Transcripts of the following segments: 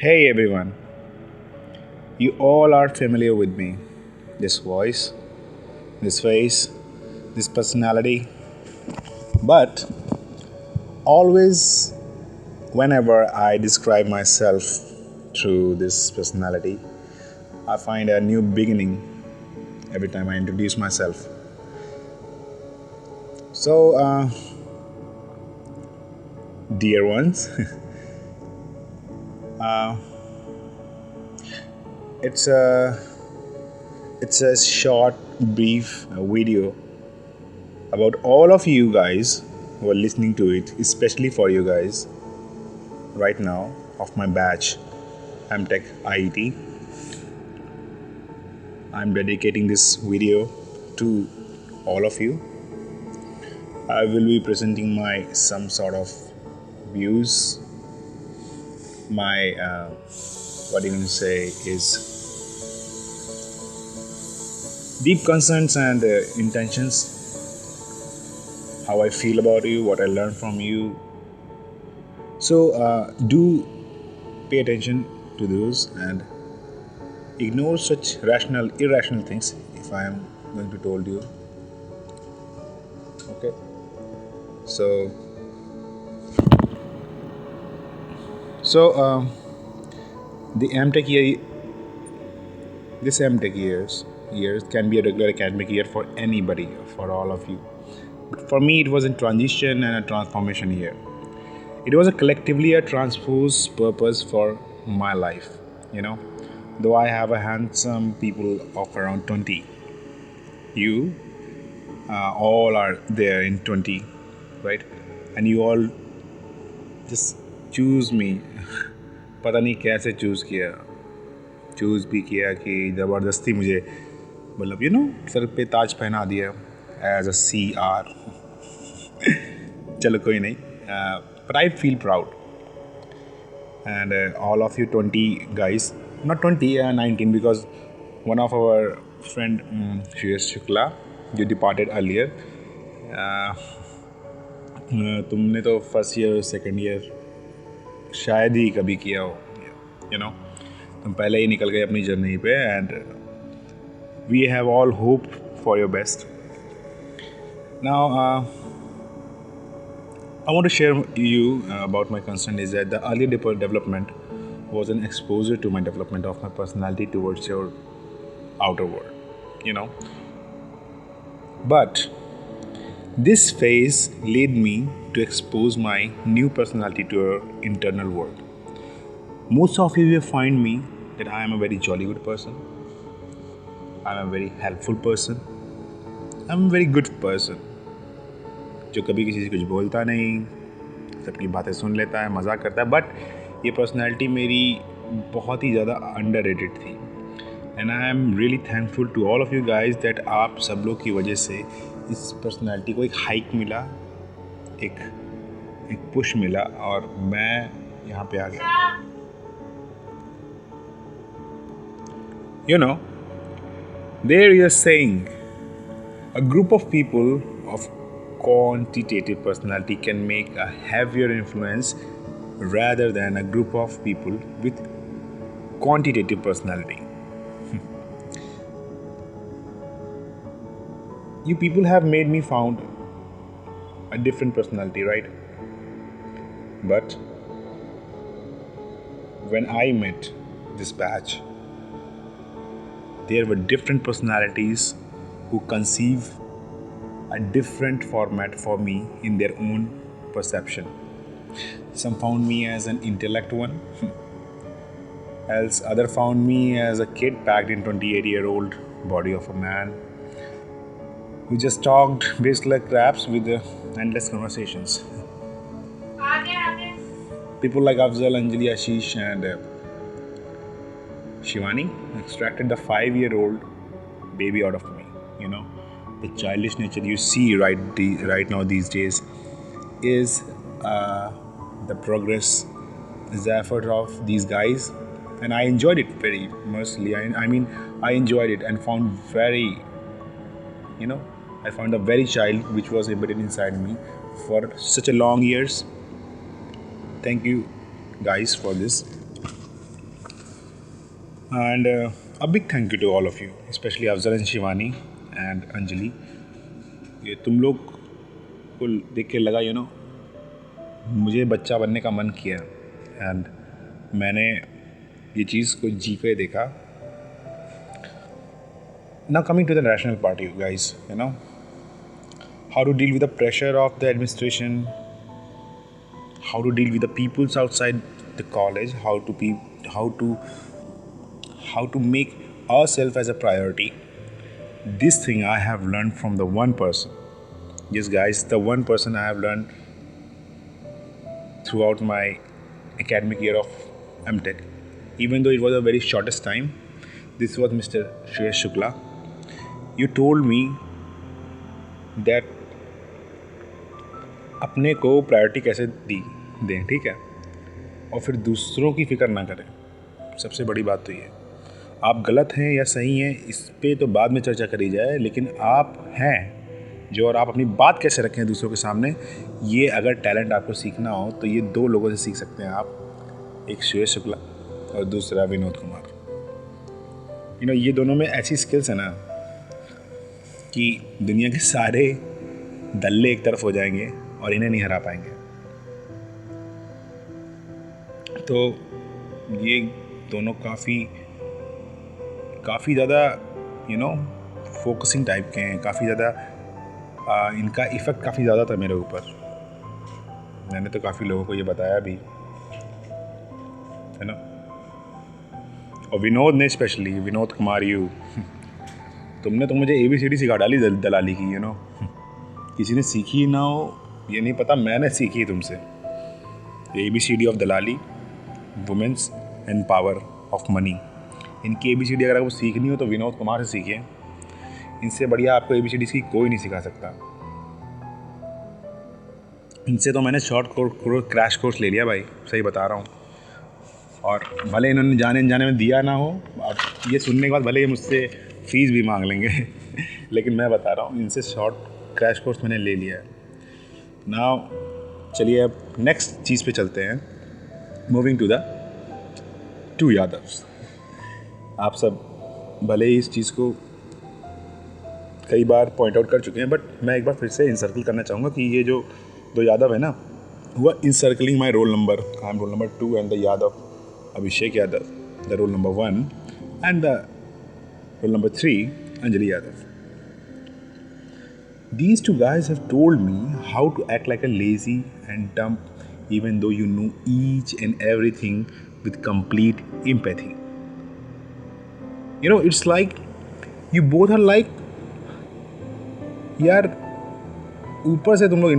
Hey everyone, you all are familiar with me. This voice, this face, this personality. But always, whenever I describe myself through this personality, I find a new beginning every time I introduce myself. So, dear ones, it's a it's a short, brief video about all of you guys who are listening to it, especially for you guys right now of my batch MTech IET. I'm dedicating this video to all of you. I will be presenting my some sort of views. My what you can say is deep concerns and intentions. How I feel about you, what I learned from you. So do pay attention to those and ignore such rational, irrational things. If I am going to told you, okay. So so the MTech year, this MTech years can be a regular academic year for anybody, for all of you. But for me, it was a transition and a transformation year. It was a collectively a transposed purpose for my life. You know, though I have a handsome people of around 20, you all are there in 20, right? And you all just choose me. पता नहीं कैसे choose किया, choose भी किया कि ज़बरदस्ती मुझे मतलब सर पे ताज पहना दिया एज अ CR. चलो कोई नहीं, but I feel proud. And all of you 20 guys, not 20, 19, because one of our friend Shreyas Shukla, you departed earlier. तुमने तो फर्स्ट ईयर सेकेंड ईयर शायद ही कभी किया हो, तुम पहले ही निकल गए अपनी जर्नी पे. And we have all hope for your best. Now I want to share you about my concern is that the early development was an exposure to my development of my personality towards your outer world. But this phase led me to expose my new personality to your internal world. Most of you will find me that I am a very jolly good person. I am a very helpful person. I am a very good person. जो कभी किसी से कुछ बोलता नहीं, सबकी बातें सुन लेता है, मजाक करता है. बट ये पर्सनैलिटी मेरी बहुत ही ज़्यादा अंडर रेटेड थी. And I am really thankful to all of you guys that आप सब लोग की वजह से इस पर्सनैलिटी को एक हाइक मिला, एक पुश मिला और मैं यहाँ पे आ गया. There is a saying, a group of people of quantitative personality can make a heavier influence rather than a group of people with quantitative personality. You people have made me found a different personality, right? But when I met this batch, there were different personalities who conceive a different format for me in their own perception. Some found me as an intellect one, else other found me as a kid packed in 28-year-old body of a man who just talked based like raps with endless conversations. People like Afzal, Anjali, Ashish and Shivani extracted the 5-year-old baby out of me. The childish nature you see right now these days is the progress, is the effort of these guys, and I enjoyed it very mercifully. I mean, I enjoyed it and found I found a very child which was embedded inside me for such a long years. Thank you guys for this. And a big thank you to all of you, especially Afzal and Shivani and Anjali. ये तुम लोग को देख के लगा मुझे बच्चा बनने का मन किया एंड मैंने ये चीज़ को जी के देखा. Now coming to the rational part, you guys, how to deal with the pressure of the administration, how to deal with the peoples outside the college, how to make ourselves as a priority. This thing I have learned from the one person. Yes, guys, the one person I have learned throughout my academic year of MTech, even though it was a very shortest time. This was Mr. Shreyash Shukla. You told me that अपने को priority कैसे दें, ठीक है, और फिर दूसरों की फ़िक्र ना करें. सबसे बड़ी बात तो ये, आप गलत हैं या सही हैं इस पे तो बाद में चर्चा करी जाए, लेकिन आप हैं जो और आप अपनी बात कैसे रखें दूसरों के सामने, ये अगर टैलेंट आपको सीखना हो तो ये दो लोगों से सीख सकते हैं आप. एक श्रेयस शुक्ला और दूसरा विनोद कुमार. ये दोनों में ऐसी स्किल्स है ना कि दुनिया के सारे दल्ले एक तरफ हो जाएंगे और इन्हें नहीं हरा पाएंगे. तो ये दोनों काफ़ी ज़्यादा फोकसिंग टाइप के हैं. काफ़ी ज़्यादा इनका इफ़ेक्ट काफ़ी ज़्यादा था मेरे ऊपर. मैंने तो काफ़ी लोगों को ये बताया भी, है ना. और विनोद ने स्पेशली, विनोद कुमार तुमने तो मुझे ABCD सिखा डाली दलाली की. किसी ने सीखी ना हो ये नहीं पता, मैंने सीखी तुमसे ABCD ऑफ दलाली, women's and power of money. इनकी ABCD अगर आपको सीखनी हो तो विनोद कुमार से सीखिए. इनसे बढ़िया आपको ABCD की कोई नहीं सिखा सकता. इनसे तो मैंने शॉर्ट क्रैश कोर्स ले लिया भाई, सही बता रहा हूँ. और भले इन्होंने जाने में दिया ना हो, अब ये सुनने के बाद भले ये मुझसे फ़ीस भी मांग लेंगे लेकिन मैं बता रहा हूँ, इनसे शॉर्ट क्रैश कोर्स मैंने ले लिया है. नाउ चलिए अब नेक्स्ट चीज़ पे चलते हैं. Moving to the two Yadavs. आप सब भले ही इस चीज़ को कई बार पॉइंट आउट कर चुके हैं, बट मैं एक बार फिर से इनसर्कल करना चाहूँगा कि ये जो दो यादव है ना, हुआ encircling my roll number. I am roll number 2 and the Yadav Abhishek Yadav, the role number 1, and the role number 3, Anjali Yadav. These two guys have told me how to act like a lazy and dumb, even though you know each and everything with complete empathy. It's like you both are like, यार ऊपर से तुम लोग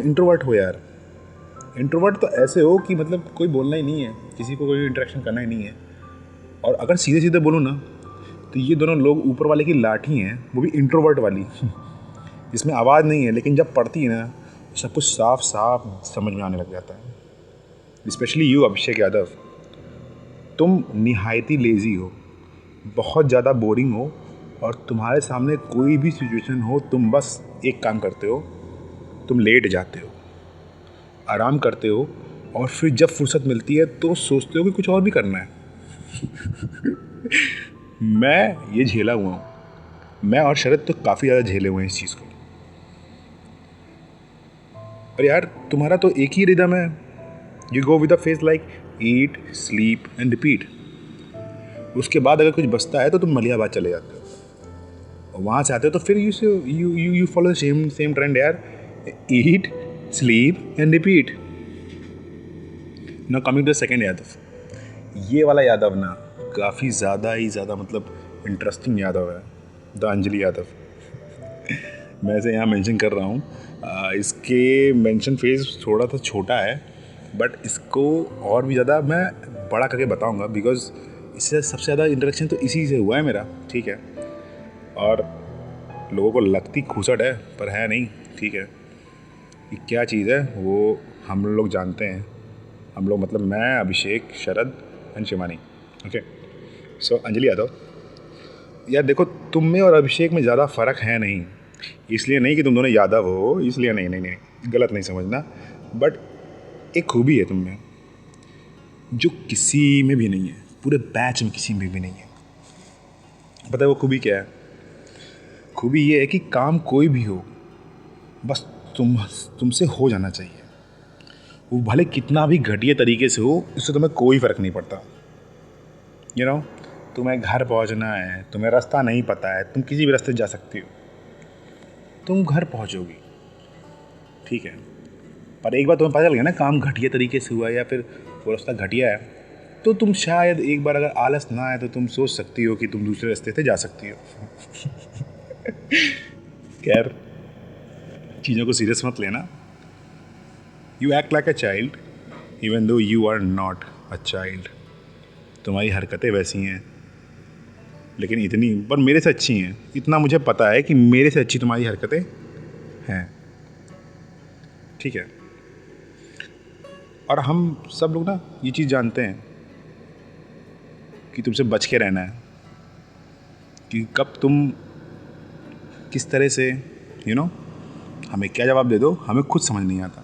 introvert हो यार. Introvert तो ऐसे हो कि मतलब कोई बोलना ही नहीं है, किसी को कोई इंटरेक्शन करना ही नहीं है. और अगर सीधे सीधे बोलूँ ना तो ये दोनों लोग ऊपर वाले की लाठी हैं, वो भी इंट्रोवर्ट वाली जिसमें आवाज़ नहीं है, लेकिन जब पढ़ती है ना सब कुछ साफ साफ समझ में आने लग जाता है. स्पेशली यू अभिषेक यादव, तुम निहायती लेज़ी हो, बहुत ज़्यादा बोरिंग हो, और तुम्हारे सामने कोई भी सिचुएशन हो तुम बस एक काम करते हो, तुम लेट जाते हो, आराम करते हो, और फिर जब फुर्सत मिलती है तो सोचते हो कि कुछ और भी करना है. मैं ये झेला हुआ हूँ. मैं और शरद तो काफ़ी ज़्यादा झेले हुए हैं इस चीज़ को. और यार तुम्हारा तो एक ही रिदम है. You go with a face like eat sleep and repeat. उसके बाद अगर कुछ बचता है तो तुम मलिहाबाद चले जाते हो, और वहाँ से आते हो तो फिर यू फॉलो सेम ट्रेंड यार. Eat sleep and repeat. Now coming to the second Yadav. ये वाला यादव ना काफ़ी ज़्यादा मतलब इंटरेस्टिंग यादव है, द अंजलि यादव. मैं इसे यहाँ मेंशन कर रहा हूँ. इसके मेंशन फेज थोड़ा सा छोटा है, बट इसको और भी ज़्यादा मैं बड़ा करके बताऊँगा, बिकॉज इससे सबसे ज़्यादा इंटरेक्शन तो इसी से हुआ है मेरा, ठीक है. और लोगों को लगती खूसट है पर है नहीं, ठीक है. ये क्या चीज़ है वो हम लोग जानते हैं. हम लोग मतलब मैं, अभिषेक, शरद एंड शिवानी. ओके, सो अंजलि यादव, यार देखो तुम में और अभिषेक में ज़्यादा फ़र्क है नहीं. इसलिए नहीं कि तुम दोनों यादव हो, इसलिए नहीं, गलत नहीं समझना, बट एक खूबी है तुम में. जो किसी में भी नहीं है, पूरे बैच में किसी में भी नहीं है। पता है वो खूबी क्या है? खूबी ये है कि काम कोई भी हो, बस तुमसे हो जाना चाहिए। वो भले कितना भी घटिया तरीके से हो, इससे तुम्हें कोई फ़र्क नहीं पड़ता। तुम्हें घर पहुंचना है, तुम्हें रास्ता नहीं पता है, तुम किसी भी रास्ते जा सकती हो, तुम घर पहुंचोगी, ठीक है। पर एक बार तुम्हें पता चल गया ना काम घटिया तरीके से हुआ है या फिर वो रास्ता घटिया है, तो तुम शायद एक बार अगर आलस ना आए तो तुम सोच सकती हो कि तुम दूसरे रास्ते से जा सकती हो। खैर, चीज़ों को सीरियस मत लेना। You act like a child even though you are not a child. तुम्हारी हरकतें वैसी हैं, लेकिन इतनी पर मेरे से अच्छी हैं। इतना मुझे पता है कि मेरे से अच्छी तुम्हारी हरकतें हैं, ठीक है। और हम सब लोग ना ये चीज़ जानते हैं कि तुमसे बच के रहना है, कि कब तुम किस तरह से हमें क्या जवाब दे दो, हमें खुद समझ नहीं आता।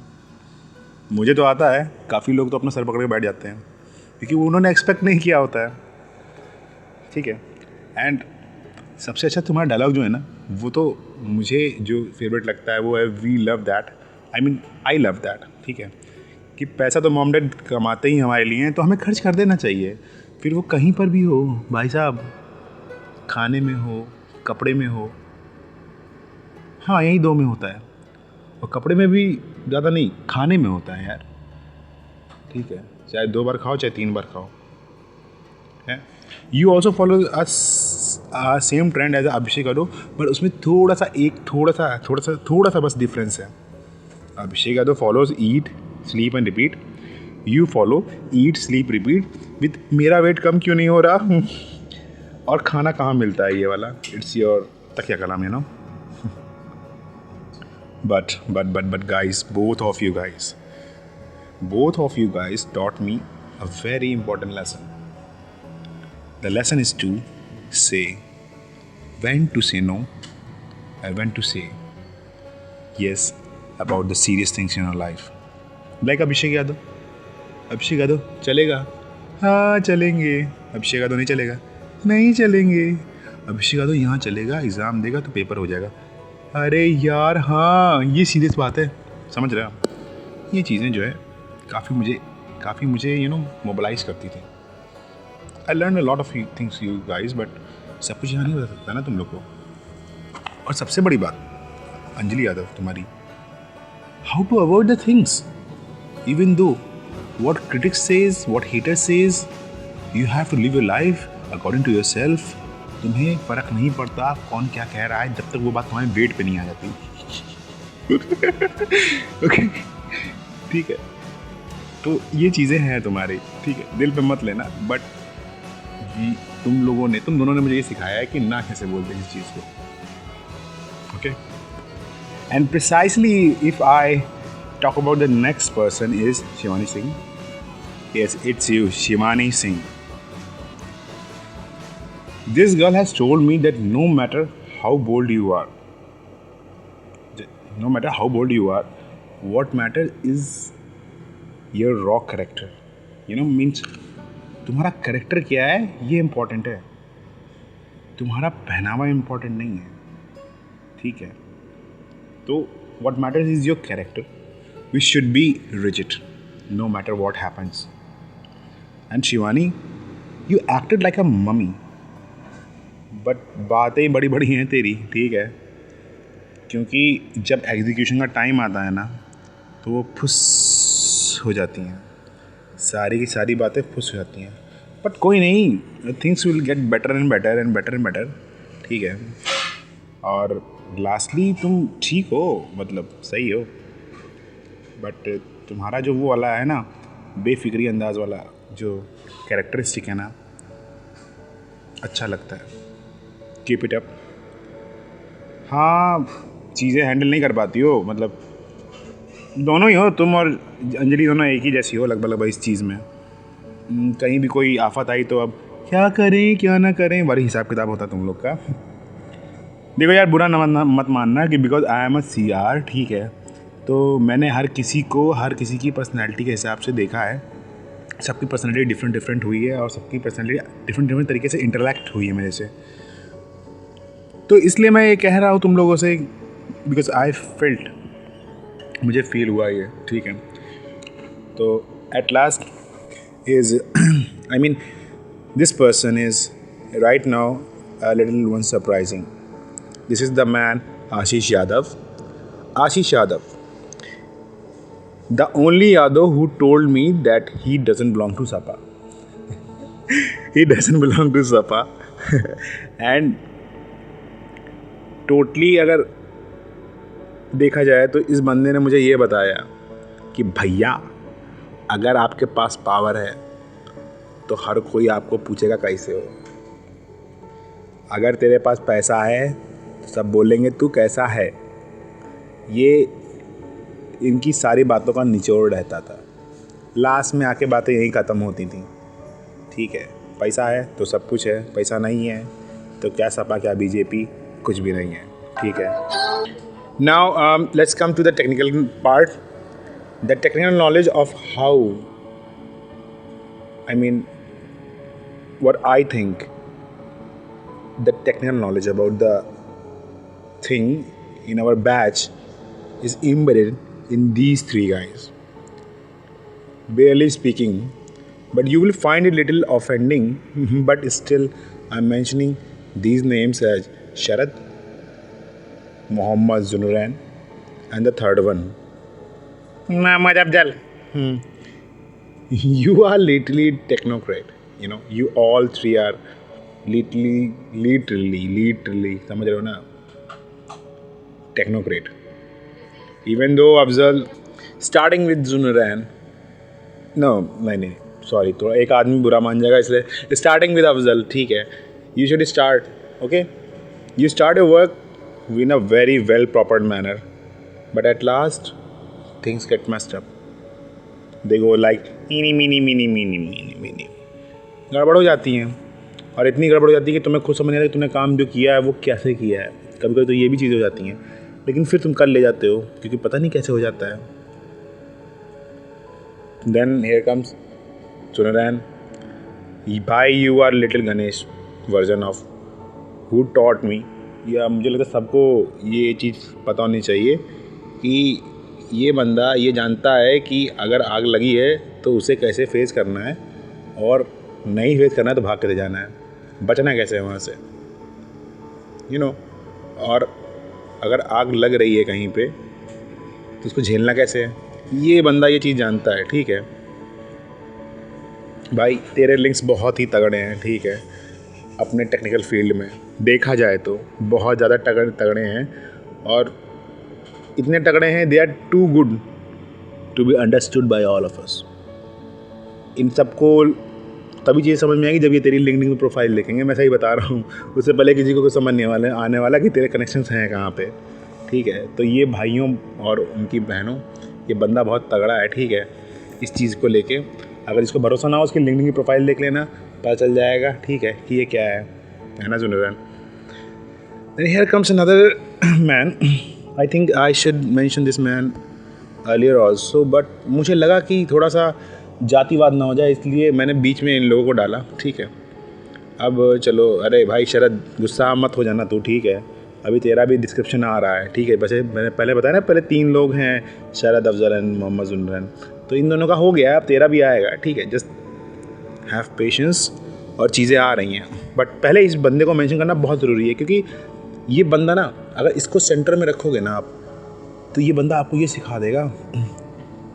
मुझे तो आता है, काफ़ी लोग तो अपना सर पकड़ के बैठ जाते हैं क्योंकि वो उन्होंने एक्सपेक्ट नहीं किया होता है, ठीक है। एंड सबसे अच्छा तुम्हारा डायलॉग जो है ना, वो तो मुझे जो फेवरेट लगता है वो है we love that, I love that, ठीक है। कि पैसा तो मॉम डैड कमाते ही हमारे लिए हैं, तो हमें खर्च कर देना चाहिए, फिर वो कहीं पर भी हो भाई साहब, खाने में हो, कपड़े में हो, हाँ यही दो में होता है। और कपड़े में भी ज़्यादा नहीं, खाने में होता है यार, ठीक है। चाहे 2 बार खाओ चाहे 3 बार खाओ, है। You also follow same trend as Abhishek Yadav, but उसमें थोड़ा सा बस डिफरेंस है। Abhishek Yadav follows eat sleep and repeat, you follow eat sleep repeat with मेरा वेट कम क्यों नहीं हो रहा। और खाना कहाँ मिलता है ये वाला, इट्स योर तकिया कलाम, But guys, both of you guys taught me a very important lesson. The lesson is to say when to say no and when to say yes about the serious things in your life. Like Abhishek Yadav चलेगा, हाँ चलेंगे। अभिषेक यादव नहीं चलेगा, नहीं चलेंगे। अभिषेक यादव यहाँ चलेगा, exam देगा तो पेपर हो जाएगा। अरे यार हाँ, ये सीरियस बात है, समझ रहे हो। ये चीज़ें जो है काफ़ी मुझे मोबिलाइज करती थी। I learn a lot of things you guys, but सब कुछ यहाँ नहीं बता सकता ना तुम लोग को। और सबसे बड़ी बात अंजलि यादव तुम्हारी, how to avoid the things even though what critics says, what haters says, you have to live your life according to yourself. तुम्हें फ़र्क नहीं पड़ता कौन क्या कह रहा है, जब तक वो बात तुम्हारे वेट पे नहीं आ जाती। ओके, ठीक है। तो ये चीज़ें हैं तुम्हारी, ठीक है, दिल पे मत लेना। बट तुम दोनों ने मुझे ये सिखाया है कि ना कैसे बोलते हैं इस चीज़ को, okay. And precisely if I talk about the next person is Shivani Singh. Yes, it's you, Shivani Singh. This girl has told me that no matter how bold you are, what matters is your raw character. Means तुम्हारा character क्या है ये important है, तुम्हारा पहनावा important नहीं है, ठीक है। तो what matters is your character. We should be rigid, no matter what happens. And Shivani, you acted like a mummy. But बातें बड़ी बड़ी हैं तेरी, ठीक है। क्योंकि जब एग्जीक्यूशन का टाइम आता है ना, तो वो फुस हो जाती हैं, सारी की सारी बातें फुस हो जाती हैं। बट कोई नहीं, things will get better and better and better and better, ठीक है। और लास्टली तुम ठीक हो, मतलब सही हो। बट तुम्हारा जो वो वाला है ना, बेफिक्री अंदाज़ वाला जो कैरेक्टरिस्टिक है ना, अच्छा लगता है। Keep it up. हाँ, चीज़ें हैंडल नहीं कर पाती हो, मतलब दोनों ही हो, तुम और अंजलि दोनों एक ही जैसी हो लगभग इस चीज़ में। कहीं भी कोई आफत आई तो अब क्या करें क्या ना करें, बड़ी हिसाब किताब होता तुम लोग का। देखो यार, बुरा मत मानना कि because I am a CR, ठीक है, तो मैंने हर किसी की पर्सनैलिटी के हिसाब से देखा है सबकी पर्सनैलिटी डिफरेंट डिफरेंट हुई है और सबकी पर्सनैलिटी डिफरेंट डिफरेंट तरीके से इंटरेक्ट हुई है मेरे से। तो इसलिए मैं ये कह रहा हूँ तुम लोगों से, बिकॉज आई फेल्ट, मुझे फील हुआ ये, ठीक है। तो at last is I mean this person is right now a little one surprising. This is the man Ashish Yadav. Ashish Yadav, the only Yadav who told me that he doesn't belong to Sapa. He doesn't belong to Sapa. And totally अगर देखा जाए तो इस बंदे ने मुझे ये बताया कि भैया अगर आपके पास पावर है तो हर कोई आपको पूछेगा कैसे हो। अगर तेरे पास पैसा है तो सब बोलेंगे तू कैसा है। ये इनकी सारी बातों का निचोड़ रहता था। लास्ट में आके बातें यहीं ख़त्म होती थी, ठीक है। पैसा है तो सब कुछ है, पैसा नहीं है तो क्या सपा क्या बीजेपी, कुछ भी नहीं है, ठीक है। Now let's come to the technical part, the technical knowledge of how, I mean what I think, the technical knowledge about the thing in our batch is embedded in these three guys. Barely speaking, but you will find it little offending, but still I'm mentioning these names as Sharad, Mohammad Zunuran, and the third one, Mohammad Afzal. You are literally technocrat, you know, you all three are literally समझ रहे हो ना, technocrat. Even though Afzal starting with जुनरैन, no नहीं sorry, थोड़ा एक आदमी बुरा मान जाएगा इसलिए स्टार्टिंग विद अफजल, ठीक है। You should start, okay, you start your work in a very well prepared manner, but at last things get messed up, they go like मीनी गड़बड़ हो जाती हैं। और इतनी गड़बड़ हो जाती है कि तुम्हें खुद समझ नहीं आता कि तुमने काम जो किया है वो कैसे किया है। कभी कभी तो ये भी चीज़ें हो जाती हैं, लेकिन फिर तुम कर ले जाते हो क्योंकि पता नहीं कैसे हो जाता है। देन हियर कम्स सुनरैन, भाई you are little Ganesh version of who taught me. या मुझे लगता है सबको ये चीज़ पता होनी चाहिए कि ये बंदा ये जानता है कि अगर आग लगी है तो उसे कैसे फेस करना है, और नहीं फेस करना है तो भाग कर जाना है, बचना कैसे है वहाँ से, यू नो। और अगर आग लग रही है कहीं पे तो उसको झेलना कैसे है, ये बंदा ये चीज़ जानता है, ठीक है। भाई तेरे लिंक्स बहुत ही तगड़े हैं, ठीक है, अपने टेक्निकल फील्ड में देखा जाए तो बहुत ज़्यादा तगड़े हैं, और इतने तगड़े हैं they are too good to be understood by all of us. इन सबको तभी चीज़ समझ में आएगी जब ये तेरी लिंक्डइन में प्रोफाइल देखेंगे, मैं सही बता रहा हूँ। उससे पहले किसी को कुछ समझ नहीं आने वाला कि तेरे कनेक्शंस हैं कहाँ पे, ठीक है। तो ये भाइयों और उनकी बहनों, ये बंदा बहुत तगड़ा है, ठीक है। इस चीज़ को लेके अगर इसको भरोसा ना हो उसकी लिंक्डइन की प्रोफाइल देख लेना, पता चल जाएगा, ठीक है, कि ये क्या है ना जुनरन। Then here comes another man, I think I should mention this man earlier also, but मुझे लगा कि थोड़ा सा जातिवाद ना हो जाए, इसलिए मैंने बीच में इन लोगों को डाला, ठीक है। अब चलो, अरे भाई शरद गुस्सा मत हो जाना तू, ठीक है, अभी तेरा भी डिस्क्रिप्शन आ रहा है, ठीक है। वैसे मैंने पहले बताया ना, पहले 3 लोग हैं, शरद, अफजल एंड मोहम्मद जुनरन, तो इन दोनों का हो गया, अब तेरा भी आएगा, ठीक है। जस्ट हैव पेशेंस, और चीज़ें आ रही हैं। बट पहले इस बंदे को मेंशन करना बहुत ज़रूरी है, क्योंकि ये बंदा ना, अगर इसको सेंटर में रखोगे ना आप, तो ये बंदा आपको ये सिखा देगा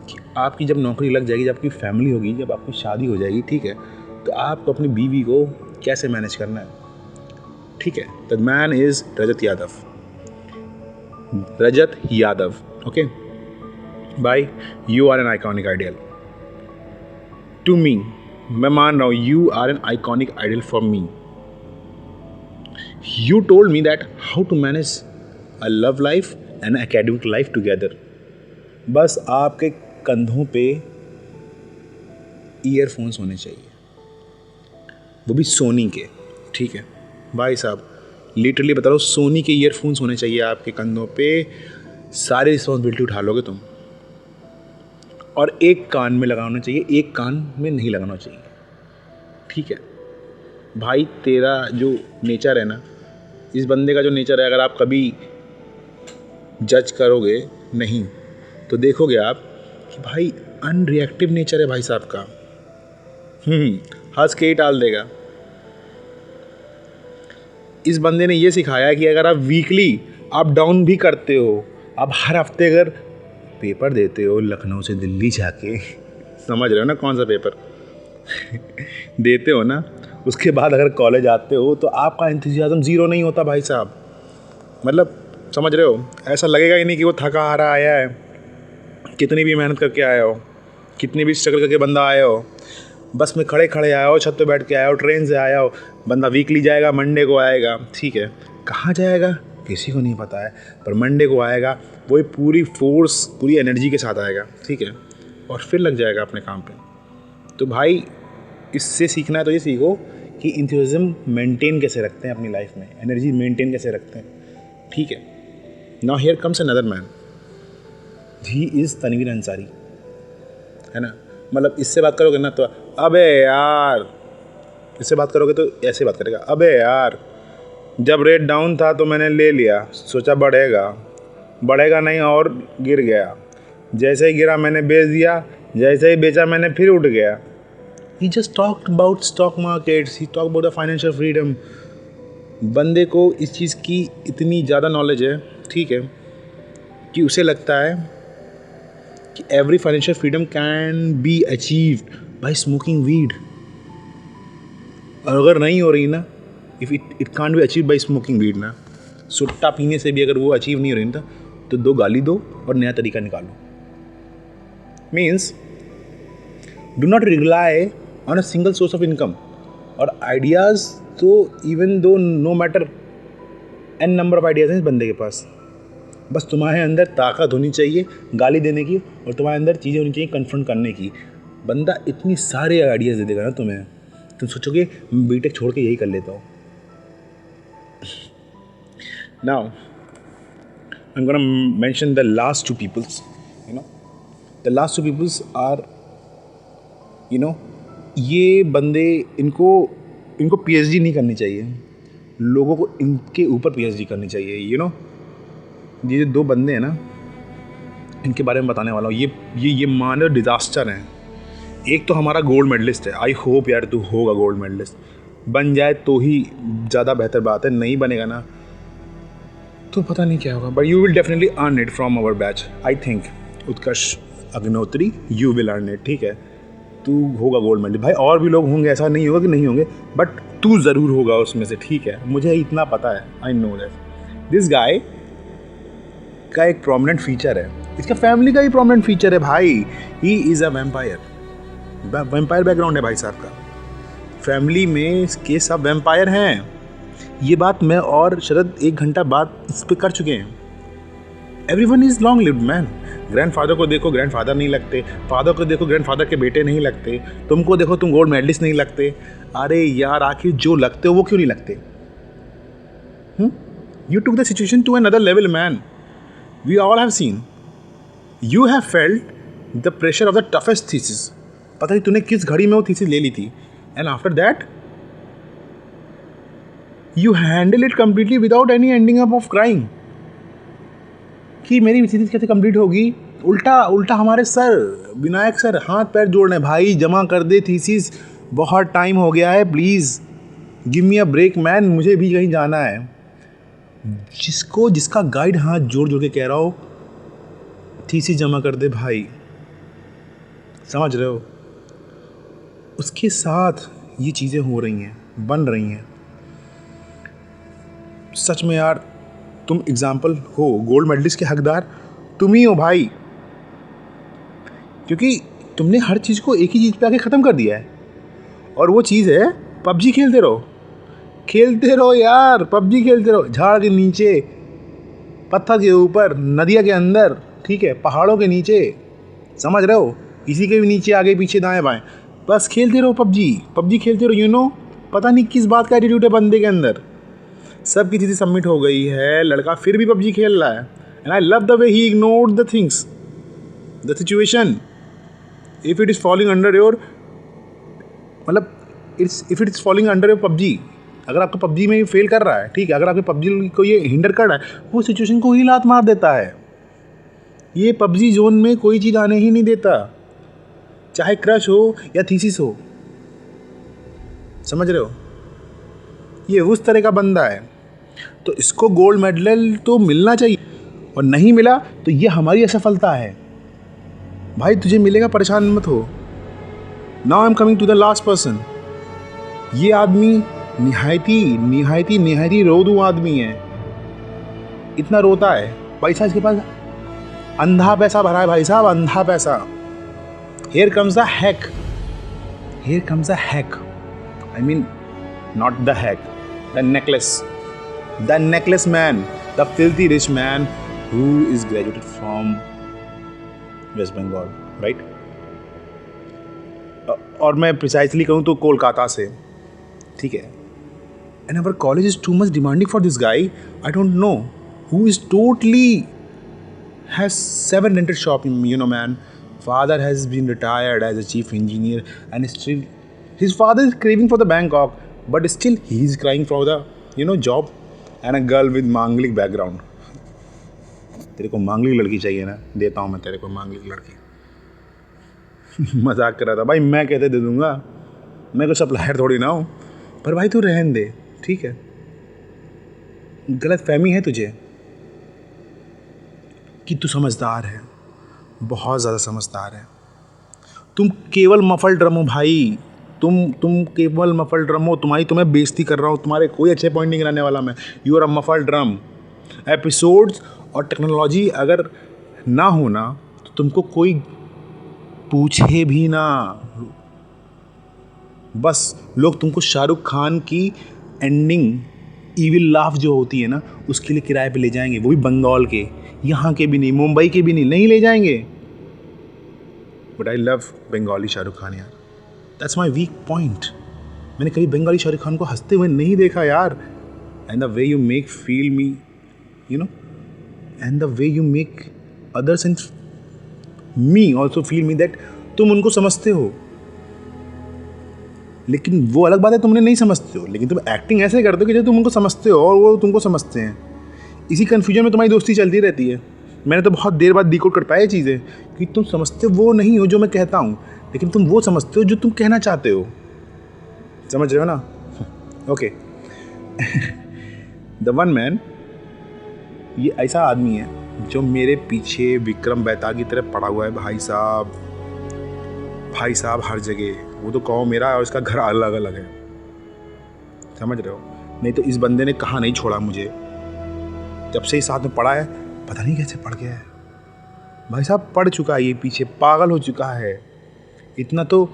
कि आपकी जब नौकरी लग जाएगी, जब आपकी फैमिली होगी, जब आपकी शादी हो जाएगी, ठीक है, तो आपको अपनी बीवी को कैसे मैनेज करना है, ठीक है। The man is Rajat Yadav, okay भाई, you are an iconic ideal to me. मैं मान रहा हूँ you are an iconic ideal for me. You told me that how to manage a love life and academic life together. बस आपके कंधों पे earphones होने चाहिए, वो भी सोनी के, ठीक है भाई साहब, लिटरली बता रहा हूँ, सोनी के ईयरफोन्स होने चाहिए आपके कंधों पे। सारी रिस्पॉन्सिबिलिटी उठा लोगे तुम, और एक कान में लगाना चाहिए, एक कान में नहीं लगाना चाहिए, ठीक है भाई। तेरा जो नेचर है ना, इस बंदे का जो नेचर है, अगर आप कभी जज करोगे नहीं तो देखोगे आप कि भाई अनरिएक्टिव नेचर है भाई साहब का। हंस के ही टाल देगा। इस बंदे ने ये सिखाया कि अगर आप वीकली अप डाउन भी करते हो, आप हर हफ्ते अगर पेपर देते हो लखनऊ से दिल्ली जाके, समझ रहे हो ना कौन सा पेपर देते हो ना, उसके बाद अगर कॉलेज आते हो तो आपका एंथुसियाज्म ज़ीरो नहीं होता भाई साहब। मतलब समझ रहे हो, ऐसा लगेगा ही नहीं कि वो थका हारा आया है, कितनी भी मेहनत करके आया हो, कितनी भी स्ट्रगल करके बंदा आया हो, बस में खड़े खड़े आया हो, छत पे बैठ के आया हो, ट्रेन से आया हो। बंदा वीकली जाएगा, मंडे को आएगा, ठीक है, कहाँ जाएगा किसी को नहीं पता है, पर मंडे को आएगा, वही पूरी फोर्स पूरी एनर्जी के साथ आएगा, ठीक है, और फिर लग जाएगा अपने काम पे। तो भाई इससे सीखना है तो ये सीखो कि इंथुसिज्म मेंटेन कैसे रखते हैं अपनी लाइफ में, एनर्जी मेंटेन कैसे रखते हैं, ठीक है। Now here comes another man, he is Tanveer Ansari, है ना। मतलब इससे बात करोगे ना तो अबे यार, इससे बात करोगे तो ऐसे बात करेगा, अबे यार जब रेट डाउन था तो मैंने ले लिया, सोचा बढ़ेगा नहीं और गिर गया, जैसे ही गिरा मैंने बेच दिया, जैसे ही बेचा मैंने फिर उठ गया। He just talked about stock markets, he talk about the financial freedom. बंदे को इस चीज़ की इतनी ज़्यादा नॉलेज है, ठीक है, कि उसे लगता है कि every financial freedom can be achieved by smoking weed. और अगर नहीं हो रही ना, if it can't be achieve by smoking weed ना, सुट्टा पीने से भी अगर वो अचीव नहीं हो रही ना, तो दो गाली दो और नया तरीका निकालो। Means do not rely on a single source of income और आइडियाज़। तो even though no matter n number of ideas हैं इस बंदे के पास, बस तुम्हारे अंदर ताकत होनी चाहिए गाली देने की, और तुम्हारे अंदर चीज़ें होनी चाहिए कन्फ्रंट करने की। बंदा इतनी सारे आइडियाज़ दे देगा ना तुम्हें, तुम सोचोगे बीटेक छोड़ के यही कर लेता हूँ। Now I am gonna mention the last two peoples, you know, the last two peoples are, you know, ये बंदे, इनको पीएचडी नहीं करनी चाहिए, लोगों को इनके ऊपर पीएचडी करनी चाहिए, यू नो। ये जो दो बंदे हैं ना, इनके बारे में बताने वाला हूँ। ये मानव डिज़ास्टर हैं। एक तो हमारा गोल्ड मेडलिस्ट है, आई होप यार तू होगा गोल्ड मेडलिस्ट, बन जाए तो ही ज़्यादा बेहतर बात है, नहीं बनेगा ना तो पता नहीं क्या होगा, but you will definitely earn it from our batch. I think Utkarsh Agnotri, you will earn it, ठीक है, तू होगा गोल्ड मेडलिस्ट भाई। और भी लोग होंगे, ऐसा नहीं होगा कि नहीं होंगे, बट तू ज़रूर होगा उसमें से, ठीक है, मुझे इतना पता है, I know that. This guy का एक प्रोमिनेंट फीचर है, इसका फैमिली का ही प्रोमिनेंट फीचर है भाई, he is a vampire background है भाई साहब का, फैमिली में इसके सब वैम्पायर हैं। ये बात मैं और शरद 1 घंटा बाद इस पर कर चुके हैं। Everyone is long lived man. Grandfather को देखो, ग्रैंडफादर नहीं लगते, फादर को देखो, ग्रैंडफादर के बेटे नहीं लगते, तुमको देखो, तुम गोल्ड मेडलिस्ट नहीं लगते। अरे यार आखिर जो लगते हो वो क्यों नहीं लगते? You took the situation to another level man. We all have seen, you have felt the pressure of the toughest thesis. पता नहीं तूने किस घड़ी में वो थीसिस ले ली थी, and after that you handle it completely without any ending up of crying कि मेरी थीसिस कैसे कंप्लीट होगी। उल्टा हमारे सर विनायक सर हाथ पैर जोड़ रहे, भाई जमा कर दे थीसिस, बहुत टाइम हो गया है, please give me a break man, मुझे भी कहीं जाना है। जिसका गाइड हाथ जोड़ जोड़ के कह रहा हो थीसिस जमा कर दे भाई, समझ रहे हो, उसके साथ ये चीज़ें हो रही हैं, बन रही हैं। सच में यार तुम एग्जाम्पल हो, गोल्ड मेडलिस्ट के हकदार तुम ही हो भाई, क्योंकि तुमने हर चीज़ को एक ही चीज़ पे आके ख़त्म कर दिया है, और वो चीज़ है पबजी खेलते रहो यार, पबजी खेलते रहो, झाड़ के नीचे, पत्थर के ऊपर, नदिया के अंदर, ठीक है, पहाड़ों के नीचे, समझ रहे हो, किसी के भी नीचे, आगे पीछे, दाएं बाएं, बस खेलते रहो पबजी खेलते रहो, यू नो। पता नहीं किस बात का एटीट्यूड है बंदे के अंदर। सब की चीज़ें सबमिट हो गई है, लड़का फिर भी पबजी खेल रहा है, and I love the way he ignored the things, the situation. If it is falling under your, मतलब if it is falling under your PUBG, अगर आपका पबजी में फेल कर रहा है, ठीक है, अगर आपके पबजी को ये हिंडर कर रहा है, वो सिचुएशन को ही लात मार देता है। ये पबजी जोन में कोई चीज़ आने ही नहीं देता, चाहे क्रश हो या थीसिस हो, समझ रहे हो? ये उस तरह का बंदा है। तो इसको गोल्ड मेडल तो मिलना चाहिए, और नहीं मिला तो ये हमारी असफलता है। भाई तुझे मिलेगा, परेशान मत हो। Now I am coming to the last person. ये आदमी निहायती रोदू आदमी है। इतना रोता है, पैसा इसके पास अंधा पैसा भरा है भाई साहब, अंधा पैसा। Here comes the hack. Here comes the hack. I mean, not the hack. The necklace. The necklace man. The filthy rich man who is graduated from West Bengal, right? और मैं precisely कहूँ तो कोलकाता से, ठीक है? And our college is too much demanding for this guy. I don't know who is totally has 7 rented shop, you know, man. Father has been retired as a chief engineer, and still his father is craving for the Bangkok, but still he is crying for the, you know, job and a girl with मांगलिक background. तेरे को मांगलिक लड़की चाहिए ना, देता हूँ मैं तेरे को मांगलिक लड़की। मजाक कर रहा था भाई, मैं कहते दे दूंगा, मैं कोई सप्लायर थोड़ी ना हूँ, पर भाई तू रहन दे, ठीक है? गलत फहमी है तुझे कि तू समझदार है, बहुत ज़्यादा समझदार है। तुम केवल मफल ड्रम हो भाई, तुम केवल मफल ड्रम हो। तुम्हें बेइज्जती कर रहा हूँ, तुम्हारे कोई अच्छे पॉइंट नहीं गिराने वाला मैं। You are a muffled drum. Episodes और टेक्नोलॉजी अगर ना हो ना तो तुमको कोई पूछे भी ना, बस लोग तुमको शाहरुख खान की एंडिंग ईविल लाफ जो होती है ना, उसके लिए किराए पे ले जाएंगे, वो भी बंगाल के, यहाँ के भी नहीं, मुंबई के भी नहीं ले जाएंगे। But I love Bengali Shahrukh Khan यार, दैट्स माई वीक पॉइंट। मैंने कभी बंगाली शाहरुख खान को हंसते हुए नहीं देखा यार। And the way you make feel me, you know, and the way you make others and me also feel me that तुम उनको समझते हो, लेकिन वो अलग बात है तुमने नहीं समझते हो, लेकिन तुम एक्टिंग ऐसे करते हो कि जैसे तुम उनको समझते हो और वो तुमको समझते हैं। इसी कन्फ्यूजन में तुम्हारी दोस्ती चलती रहती है। मैंने तो बहुत देर बाद डिकोड कर पाया चीज़ें कि तुम समझते वो नहीं हो जो मैं कहता हूँ, लेकिन तुम वो समझते हो जो तुम कहना चाहते हो। समझ रहे हो ना? ओके। द वन मैन, ये ऐसा आदमी है जो मेरे पीछे विक्रम बेताल की तरह पड़ा हुआ है भाई साहब, भाई साहब हर जगह। वो तो कहो मेरा और इसका घर अलग अलग है, समझ रहे हो? नहीं तो इस बंदे ने कहाँ नहीं छोड़ा मुझे, जब से ही साथ में पड़ा है, पता नहीं कैसे पड़ गया है भाई साहब। पड़ चुका है ये पीछे, पागल हो चुका है। इतना तो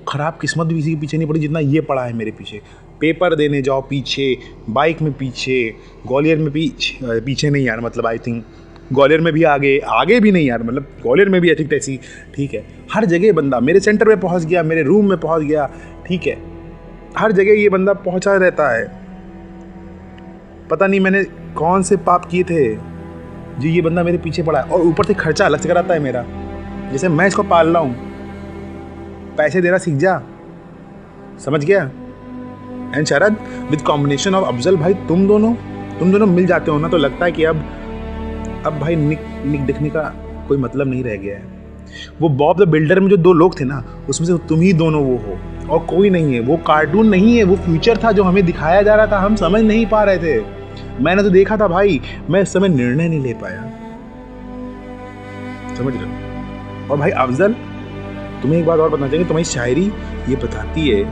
ख़राब किस्मत भी किसी के पीछे नहीं पड़ी जितना ये पड़ा है मेरे पीछे। पेपर देने जाओ पीछे, बाइक में पीछे, ग्वालियर में पीछे नहीं यार, मतलब आई थिंक ग्वालियर में भी आगे भी नहीं यार, मतलब ग्वालियर में भी आई थिंक ऐसी, ठीक है? हर जगह बंदा मेरे सेंटर में पहुंच गया, मेरे रूम में पहुंच गया, ठीक है? हर जगह ये बंदा पहुंचा रहता है। पता नहीं मैंने कौन से पाप किए थे जो ये बंदा मेरे पीछे पड़ा है, और ऊपर से खर्चा अलग से कराता है मेरा, जैसे मैं इसको पाल रहा हूँ। पैसे देना सीख जा, समझ गया? And Sharad with combination of Afzal भाई, तुम दोनों मिल जाते हो ना, तो लगता है कि अब भाई निक दिखने का कोई मतलब नहीं रह गया है। वो बॉब द बिल्डर में जो 2 लोग थे ना, उसमें से तुम ही दोनों वो हो और कोई नहीं है। वो कार्टून नहीं है, वो फ्यूचर था जो हमें दिखाया जा रहा था, हम समझ नहीं पा रहे थे। मैंने तो देखा था भाई, मैं इस समय निर्णय नहीं ले पाया, समझ रहे हो? और भाई अफजल, तुम्हें एक बात और बताना चाहिए, तुम्हारी शायरी ये बताती है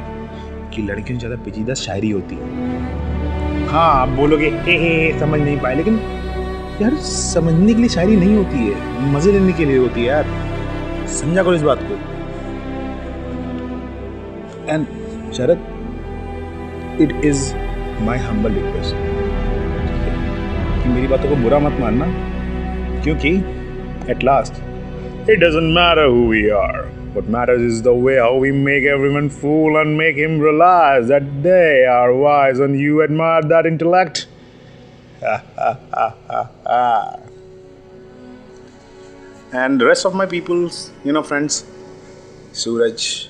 कि लड़कियों से ज़्यादा पेचीदा शायरी होती है। हाँ आप बोलोगे हे समझ नहीं पाए, लेकिन यार समझने के लिए शायरी नहीं होती है, मजे लेने के लिए होती है यार, समझा करो इस बात को। And Sharad, it is my humble request कि मेरी बातों को बुरा मत मानना, क्योंकि at last it doesn't matter who we are, what matters is the way how we make everyone fool and make him realize that they are wise and you admire that intellect. And the rest of my peoples, you know, friends, Suraj,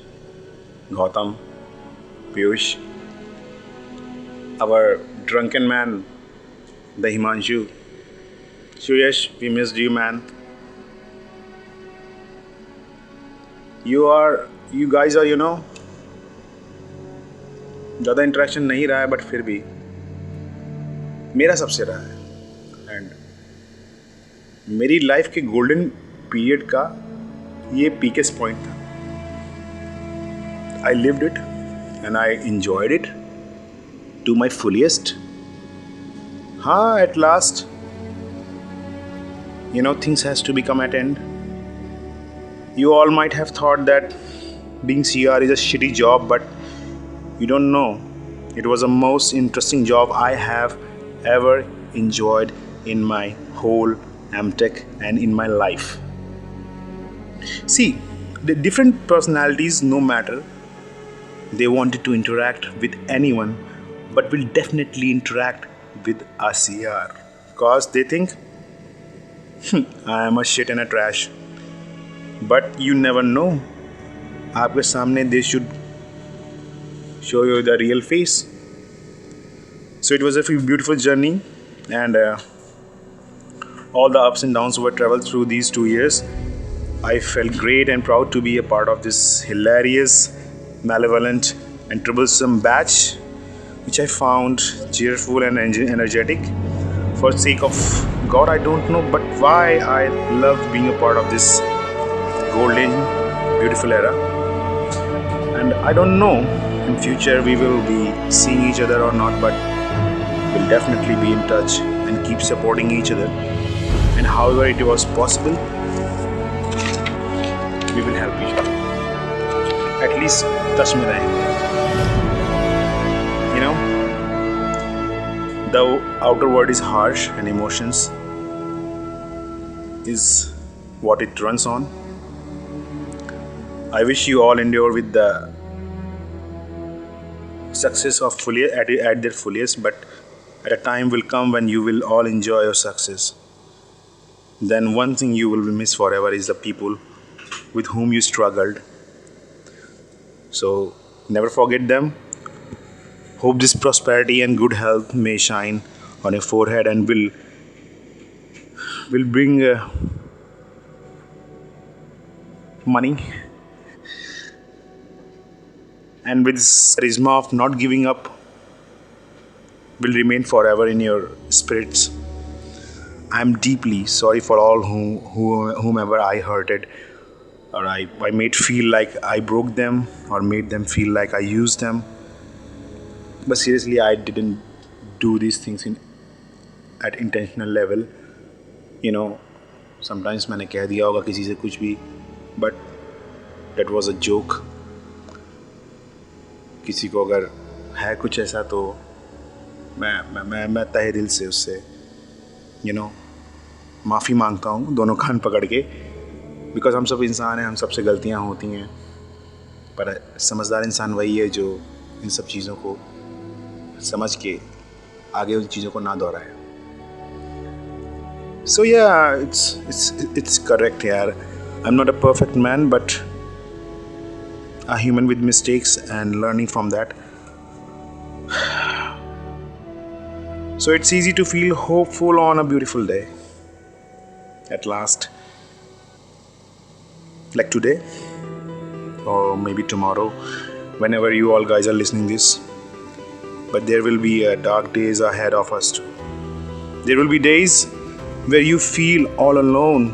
Gautam, Piyush, our drunken man, the Himanshu. Suresh, we missed you, man. You guys are, ज़्यादा interaction नहीं रहा है, but फिर भी मेरा सबसे रहा है। एंड मेरी लाइफ के गोल्डन पीरियड का ये पीकेस्ट पॉइंट था। I lived it and I enjoyed it to my fullest. हाँ, at last, things has to become at end. You all might have thought that being CR is a shitty job, but you don't know. It was the most interesting job I have ever enjoyed in my whole MTech and in my life. See, the different personalities, no matter, they wanted to interact with anyone, but will definitely interact with a CR because they think I am a shit and a trash. But you never know. आपके सामने they should show you the real face. So it was a beautiful journey, and all the ups and downs were traveled through these 2 years. I felt great and proud to be a part of this hilarious, malevolent, and troublesome batch, which I found cheerful and energetic. For sake of God, I don't know, but why I loved being a part of this golden, beautiful era. And I don't know in future we will be seeing each other or not, but we'll definitely be in touch and keep supporting each other. And however it was possible, we will help each other. At least touch में रहेंगे. The outer world is harsh and emotions is what it runs on. I wish you all endure with the success of at their fullest, but at a time will come when you will all enjoy your success. Then one thing you will miss forever is the people with whom you struggled. So never forget them. Hope this prosperity and good health may shine on your forehead and will bring money. And with this charisma of not giving up will remain forever in your spirits. I'm deeply sorry for all whomever I hurted, or I made feel like I broke them or made them feel like I used them. But seriously, I didn't do these things at intentional level. Sometimes मैंने कह दिया होगा किसी से कुछ भी, but that was a joke. किसी को अगर है कुछ ऐसा तो मैं तहे दिल से उससे माफ़ी मांगता हूँ, दोनों कान पकड़ के, बिकॉज हम सब इंसान हैं, हम सबसे गलतियाँ होती हैं, पर समझदार इंसान वही है जो इन सब चीज़ों को समझ के आगे उन चीज़ों को ना दोहराए. So yeah, it's correct यार. I'm not a perfect man, but a human with mistakes and learning from that. So it's easy to feel hopeful on a beautiful day. At last, like today, or maybe tomorrow, whenever you all guys are listening this. But there will be dark days ahead of us too. There will be days where you feel all alone,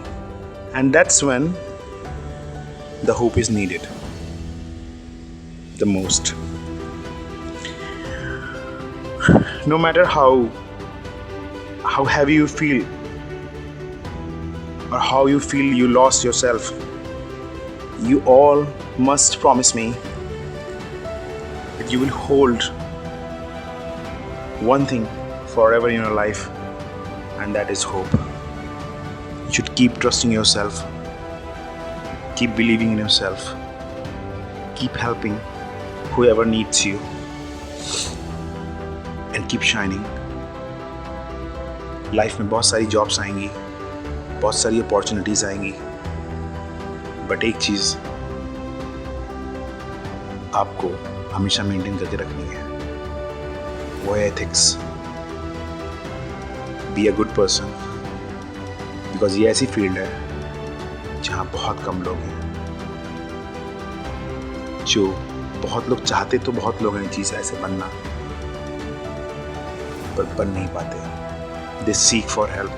and that's when the hope is needed the most. No matter how heavy you feel or how you feel you lost yourself, you all must promise me that you will hold one thing forever in your life, and that is hope. You should keep trusting yourself, keep believing in yourself, keep helping whoever needs you, and keep shining. Life में बहुत सारी jobs आएंगी, बहुत सारी opportunities आएंगी, but एक चीज़ आपको हमेशा मेंटेन करके रखनी है, वो है ethics. Be a good person, because ये ऐसी फील्ड है जहाँ बहुत कम लोग हैं, जो बहुत लोग चाहते तो बहुत लोग हैं चीज़ ऐसे बनना, पर बन नहीं पाते। They seek for help.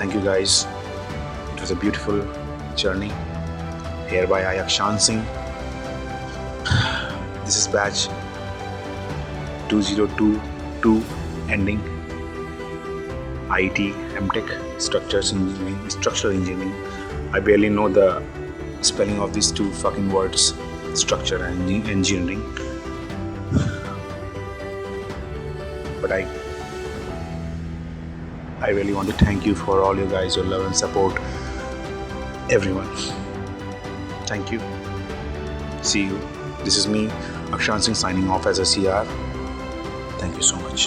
Thank you guys, it was a beautiful journey. Hereby I Akshan Singh. This is batch 2022 ending. IT MTech structural engineering. I barely know the spelling of these two fucking words, structure and engineering. But I really want to thank you for all you guys, your love and support. Everyone. Thank you. See you. This is me, Akshan Singh, signing off as a CR. Thank you so much.